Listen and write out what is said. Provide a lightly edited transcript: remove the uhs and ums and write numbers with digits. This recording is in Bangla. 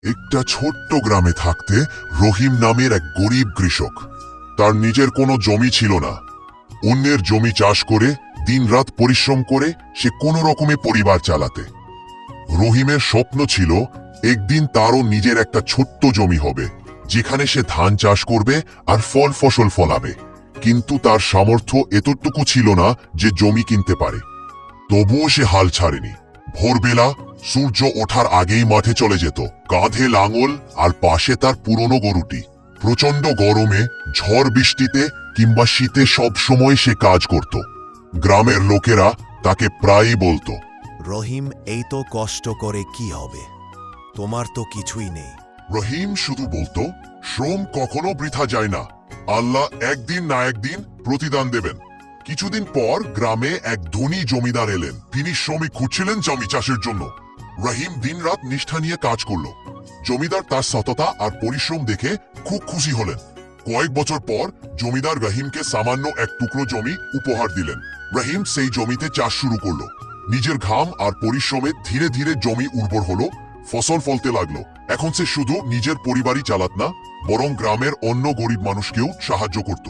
একটা ছোট্ট গ্রামে থাকতে রহিম নামের এক গরিব কৃষক। তার নিজের কোনো জমি ছিল না। অন্যের জমি চাষ করে দিনরাত পরিশ্রম করে সে কোনো রকমে পরিবার চালাতে। রহিমের স্বপ্ন ছিল একদিন তারও নিজের একটা ছোট্ট জমি হবে, যেখানে সে ধান চাষ করবে আর ফসল ফলাবে। কিন্তু তার সামর্থ্য এতটুকু ছিল না যে জমি কিনতে পারে। তবুও সে হাল ছাড়েনি। ভোরবেলা সূর্য ওঠার আগেই মাঠে চলে যেত, কাঁধে লাঙল আর পাশে তার পুরনো গরুটি। প্রচন্ড গরমে, ঝড় বৃষ্টিতে কিংবা শীতে সব সময় সে কাজ করত। গ্রামের লোকেরা তাকে প্রায়ই বলতো, রহিম, এই তো কষ্ট করে কি হবে, তোমার তো কিছুই নেই। রহিম শুধু বলতো, শ্রম কখনো বৃথা যায় না, আল্লাহ একদিন না একদিন প্রতিদান দেবেন। কিছুদিন পর গ্রামে এক ধনী জমিদার এলেন। তিনি শ্রমিক খুঁজছিলেন জমি চাষের জন্য। রহিম দিনরাত নিষ্ঠা নিয়ে কাজ করল। জমিদার তার সততা আর পরিশ্রম দেখে খুব খুশি হলেন। কয়েক বছর পর জমিদার রহিমকে সামান্য এক টুকরো জমি উপহার দিলেন। রহিম সেই জমিতে চাষ শুরু করলো। নিজের ঘাম আর পরিশ্রমে ধীরে ধীরে জমি উর্বর হলো, ফসল ফলতে লাগলো। এখন সে শুধু নিজের পরিবারই চালাত না, বরং গ্রামের অন্য গরিব মানুষকেও সাহায্য করত।